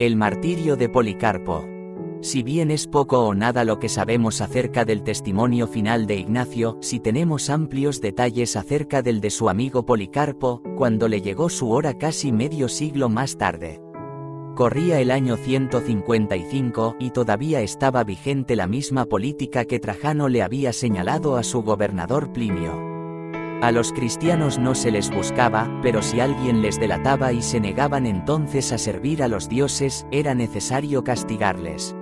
El martirio de Policarpo. Si bien es poco o nada lo que sabemos acerca del testimonio final de Ignacio, sí tenemos amplios detalles acerca del de su amigo Policarpo, cuando le llegó su hora casi medio siglo más tarde. Corría el año 155 y todavía estaba vigente la misma política que Trajano le había señalado a su gobernador Plinio. A los cristianos no se les buscaba, pero si alguien les delataba y se negaban entonces a servir a los dioses, era necesario castigarles.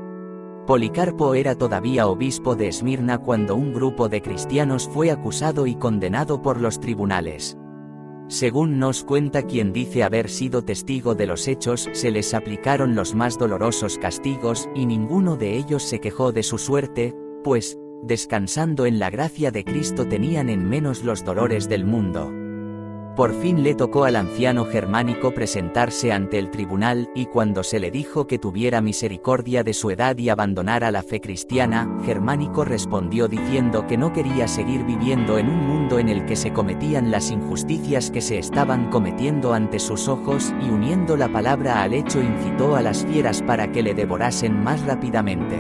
Policarpo era todavía obispo de Esmirna cuando un grupo de cristianos fue acusado y condenado por los tribunales. Según nos cuenta quien dice haber sido testigo de los hechos, se les aplicaron los más dolorosos castigos, y ninguno de ellos se quejó de su suerte, pues, descansando en la gracia de Cristo tenían en menos los dolores del mundo. Por fin le tocó al anciano Germánico presentarse ante el tribunal, y cuando se le dijo que tuviera misericordia de su edad y abandonara la fe cristiana, Germánico respondió diciendo que no quería seguir viviendo en un mundo en el que se cometían las injusticias que se estaban cometiendo ante sus ojos, y uniendo la palabra al hecho incitó a las fieras para que le devorasen más rápidamente.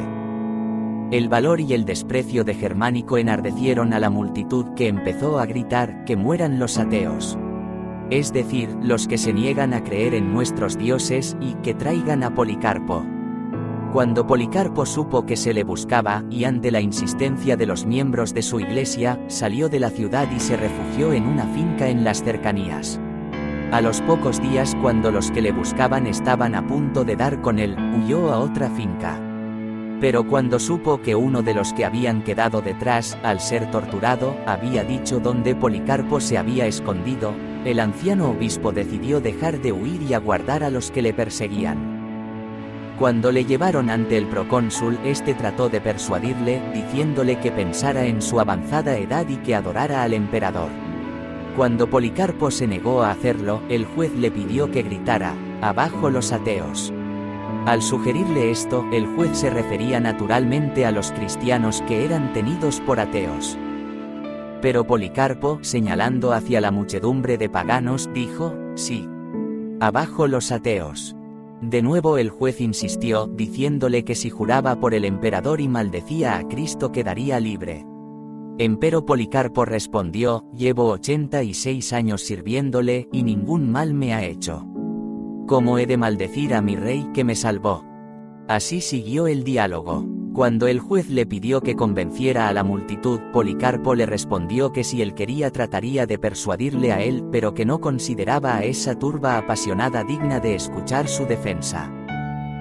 El valor y el desprecio de Germánico enardecieron a la multitud, que empezó a gritar: «¡Que mueran los ateos!», es decir, los que se niegan a creer en nuestros dioses, y «que traigan a Policarpo». Cuando Policarpo supo que se le buscaba, y ante la insistencia de los miembros de su iglesia, salió de la ciudad y se refugió en una finca en las cercanías. A los pocos días, cuando los que le buscaban estaban a punto de dar con él, huyó a otra finca. Pero cuando supo que uno de los que habían quedado detrás, al ser torturado, había dicho dónde Policarpo se había escondido, el anciano obispo decidió dejar de huir y aguardar a los que le perseguían. Cuando le llevaron ante el procónsul, este trató de persuadirle, diciéndole que pensara en su avanzada edad y que adorara al emperador. Cuando Policarpo se negó a hacerlo, el juez le pidió que gritara: «¡Abajo los ateos!». Al sugerirle esto, el juez se refería naturalmente a los cristianos que eran tenidos por ateos. Pero Policarpo, señalando hacia la muchedumbre de paganos, dijo: «Sí. Abajo los ateos». De nuevo el juez insistió, diciéndole que si juraba por el emperador y maldecía a Cristo quedaría libre. Empero Policarpo respondió: «Llevo 86 años sirviéndole, y ningún mal me ha hecho. ¿Cómo he de maldecir a mi rey que me salvó?». Así siguió el diálogo. Cuando el juez le pidió que convenciera a la multitud, Policarpo le respondió que si él quería trataría de persuadirle a él, pero que no consideraba a esa turba apasionada digna de escuchar su defensa.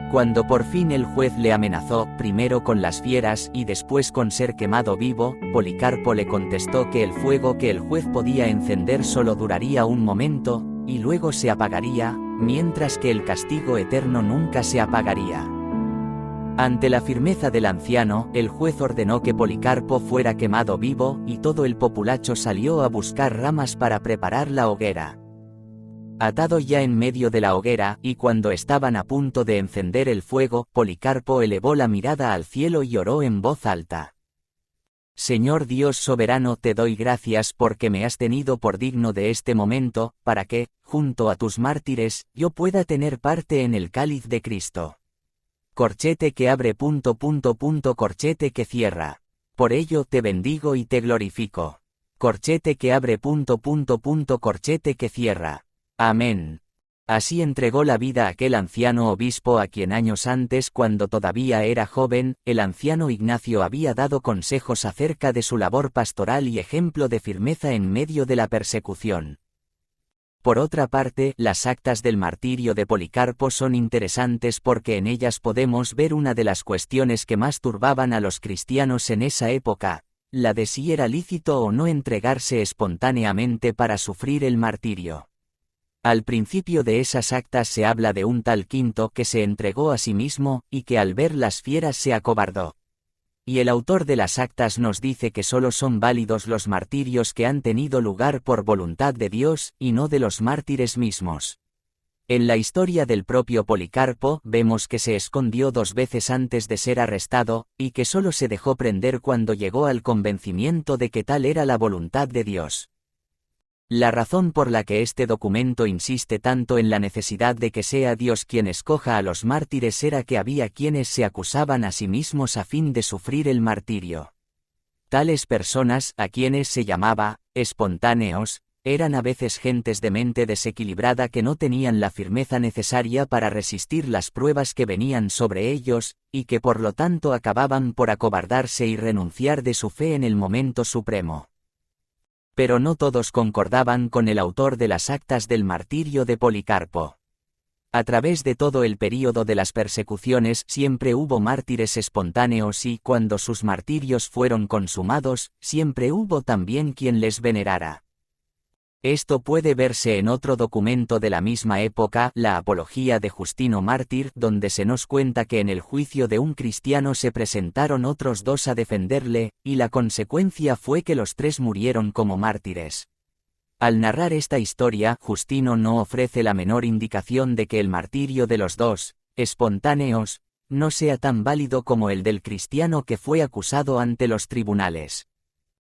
Cuando por fin el juez le amenazó, primero con las fieras y después con ser quemado vivo, Policarpo le contestó que el fuego que el juez podía encender solo duraría un momento, y luego se apagaría, mientras que el castigo eterno nunca se apagaría. Ante la firmeza del anciano, el juez ordenó que Policarpo fuera quemado vivo, y todo el populacho salió a buscar ramas para preparar la hoguera. Atado ya en medio de la hoguera, y cuando estaban a punto de encender el fuego, Policarpo elevó la mirada al cielo y oró en voz alta: «Señor Dios soberano, te doy gracias porque me has tenido por digno de este momento, para que, junto a tus mártires, yo pueda tener parte en el cáliz de Cristo. Corchete que abre... corchete que cierra. Por ello te bendigo y te glorifico. Corchete que abre... corchete que cierra. Amén». Así entregó la vida aquel anciano obispo a quien años antes, cuando todavía era joven, el anciano Ignacio había dado consejos acerca de su labor pastoral y ejemplo de firmeza en medio de la persecución. Por otra parte, las actas del martirio de Policarpo son interesantes porque en ellas podemos ver una de las cuestiones que más turbaban a los cristianos en esa época, la de si era lícito o no entregarse espontáneamente para sufrir el martirio. Al principio de esas actas se habla de un tal Quinto que se entregó a sí mismo, y que al ver las fieras se acobardó. Y el autor de las actas nos dice que solo son válidos los martirios que han tenido lugar por voluntad de Dios, y no de los mártires mismos. En la historia del propio Policarpo, vemos que se escondió 2 veces antes de ser arrestado, y que solo se dejó prender cuando llegó al convencimiento de que tal era la voluntad de Dios. La razón por la que este documento insiste tanto en la necesidad de que sea Dios quien escoja a los mártires era que había quienes se acusaban a sí mismos a fin de sufrir el martirio. Tales personas, a quienes se llamaba espontáneos, eran a veces gentes de mente desequilibrada que no tenían la firmeza necesaria para resistir las pruebas que venían sobre ellos, y que por lo tanto acababan por acobardarse y renunciar de su fe en el momento supremo. Pero no todos concordaban con el autor de las actas del martirio de Policarpo. A través de todo el período de las persecuciones siempre hubo mártires espontáneos y cuando sus martirios fueron consumados, siempre hubo también quien les venerara. Esto puede verse en otro documento de la misma época, la Apología de Justino Mártir, donde se nos cuenta que en el juicio de un cristiano se presentaron otros 2 a defenderle, y la consecuencia fue que los 3 murieron como mártires. Al narrar esta historia, Justino no ofrece la menor indicación de que el martirio de los 2 espontáneos no sea tan válido como el del cristiano que fue acusado ante los tribunales.